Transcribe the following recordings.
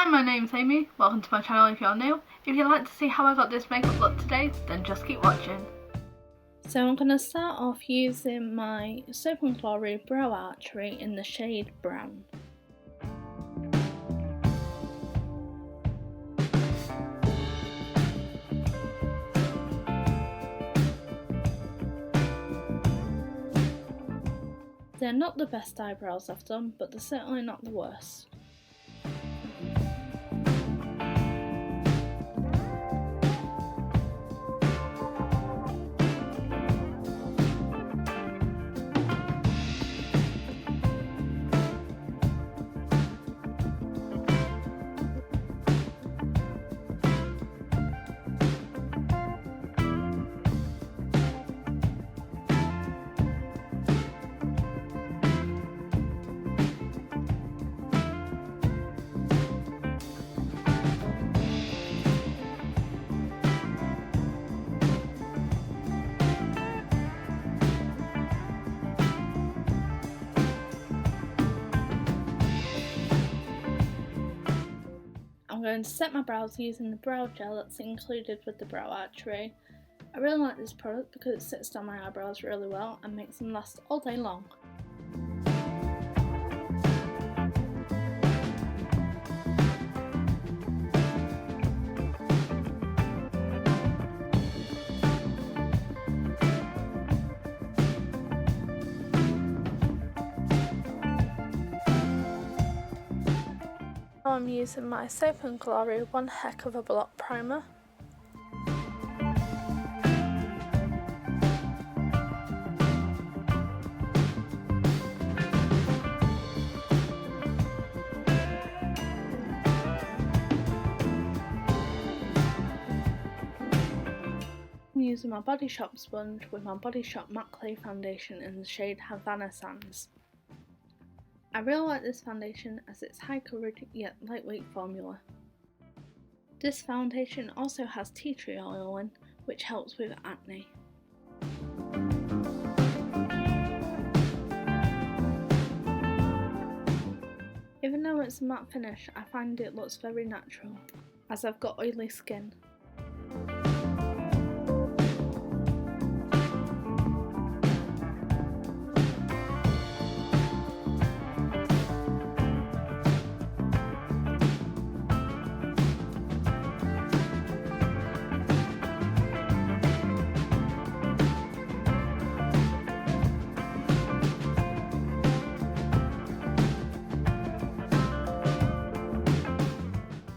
Hi, my name's Amy. Welcome to my channel if you're new. If you'd like to see how I got this makeup look today, then just keep watching. So I'm going to start off using my Soap & Glory Brow Archery in the shade Brown. They're not the best eyebrows I've done, but they're certainly not the worst. I'm going to set my brows using the brow gel that's included with the Brow Archery. I really like this product because it sits down my eyebrows really well and makes them last all day long. I'm using my Soap & Glory One Heck of a Block Primer. I'm using my Body Shop sponge with my Body Shop Matte Clay Foundation in the shade Havana Sands. I really like this foundation as it's high coverage yet lightweight formula. This foundation also has tea tree oil in, which helps with acne. Even though it's a matte finish, I find it looks very natural, as I've got oily skin.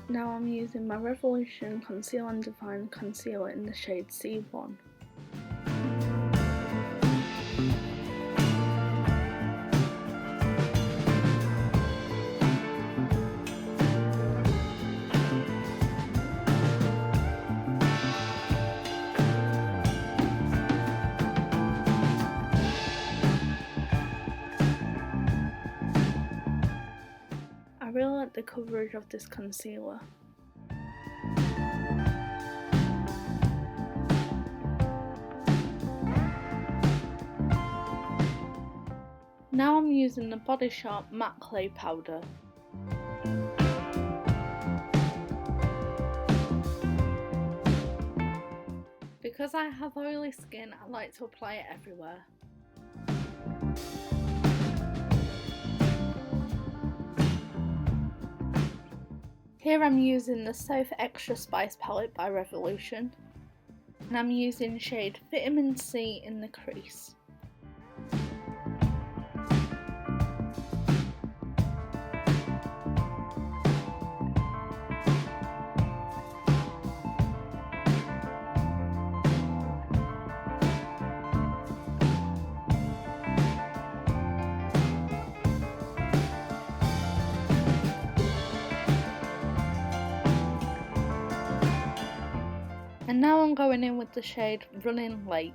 Now I'm using my Revolution Conceal and Define Concealer in the shade C1. I really like the coverage of this concealer. Now I'm using the Body Shop Matte Clay Powder. Because I have oily skin, I like to apply it everywhere. Here I'm using the Soft Extra Spice palette by Revolution, and I'm using shade Vitamin C in the crease. And now I'm going in with the shade Running Late.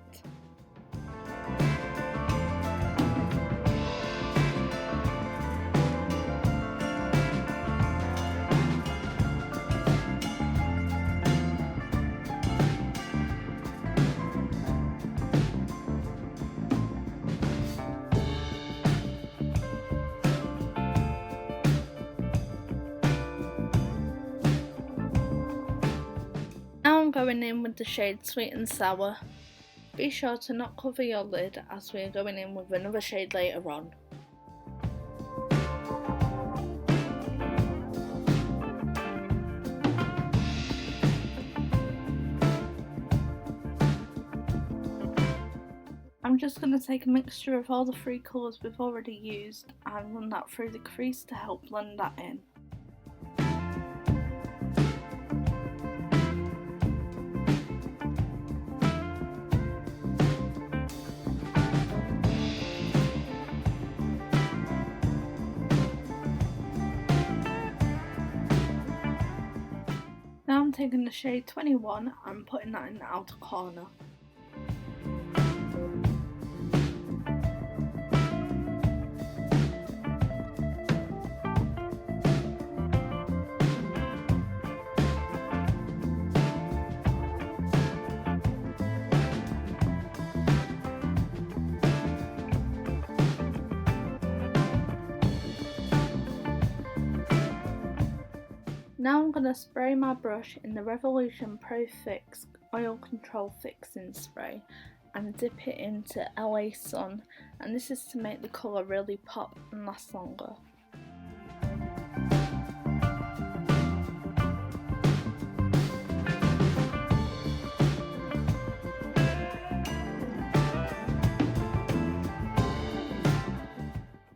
going in with the shade Sweet and Sour. Be sure to not cover your lid as we are going in with another shade later on. I'm just going to take a mixture of all the three colours we've already used and run that through the crease to help blend that in. Now I'm taking the shade 21 and putting that in the outer corner. Now I'm going to spray my brush in the Revolution Pro Fix Oil Control Fixing Spray and dip it into LA Sun, and this is to make the colour really pop and last longer.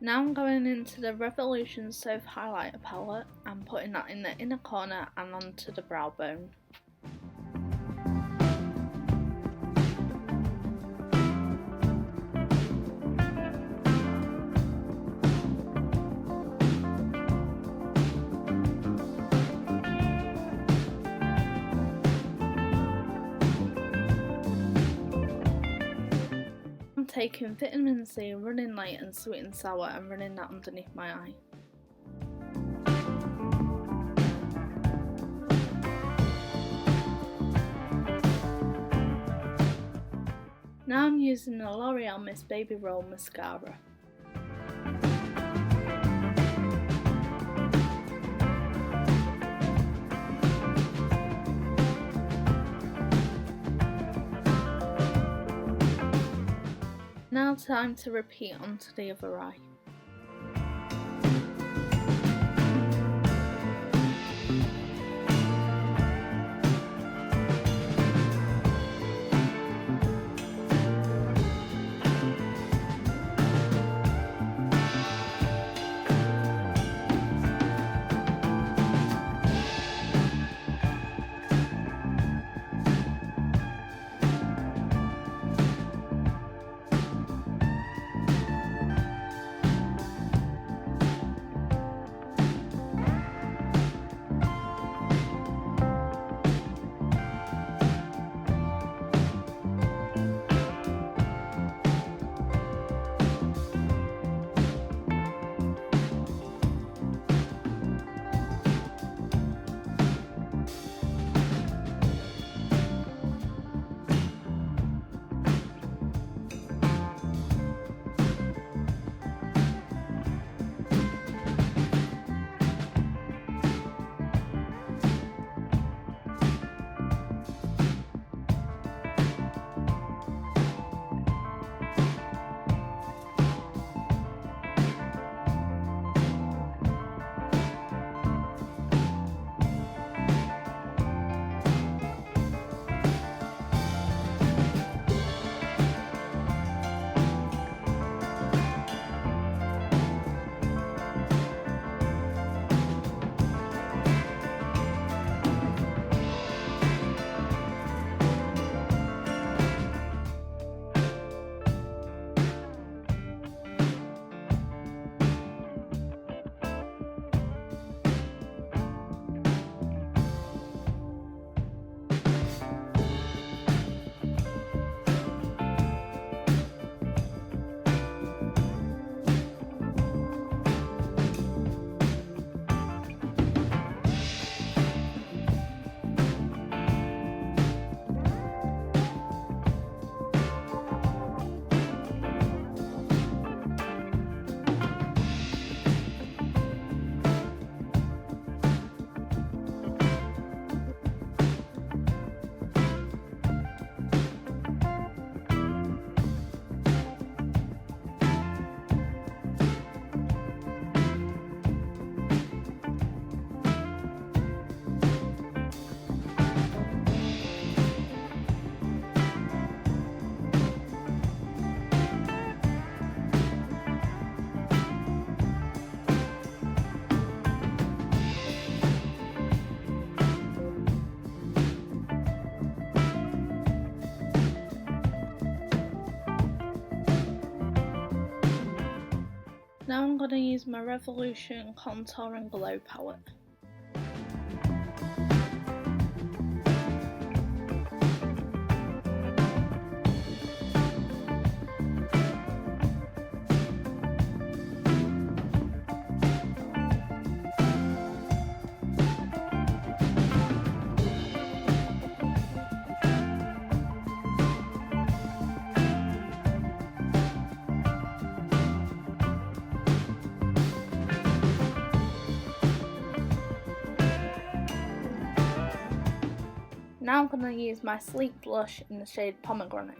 Now I'm going into the Revolution Soft Highlighter palette and putting that in the inner corner and onto the brow bone. I'm taking Vitamin C, Running Light and Sweet and Sour and running that underneath my eye. Now I'm using the L'Oreal Miss Baby Roll Mascara. Now time to repeat onto the other eye. Now I'm going to use my Revolution Contour and Glow palette. Now I'm going to use my Sleek blush in the shade Pomegranate.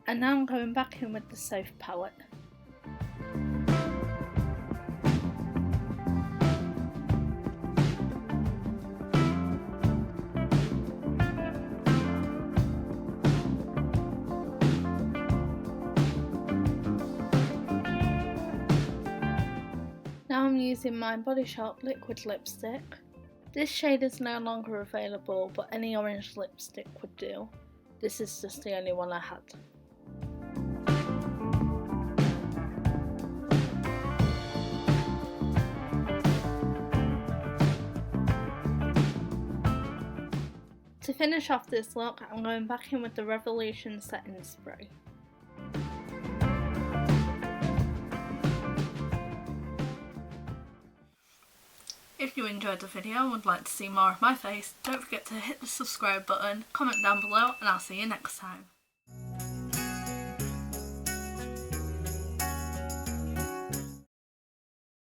And now I'm going back in with the Soph palette. Now I'm using my Body Shop liquid lipstick. This shade is no longer available, but any orange lipstick would do. This is just the only one I had. To finish off this look, I'm going back in with the Revolution setting spray. If you enjoyed the video and would like to see more of my face, don't forget to hit the subscribe button, comment down below, and I'll see you next time.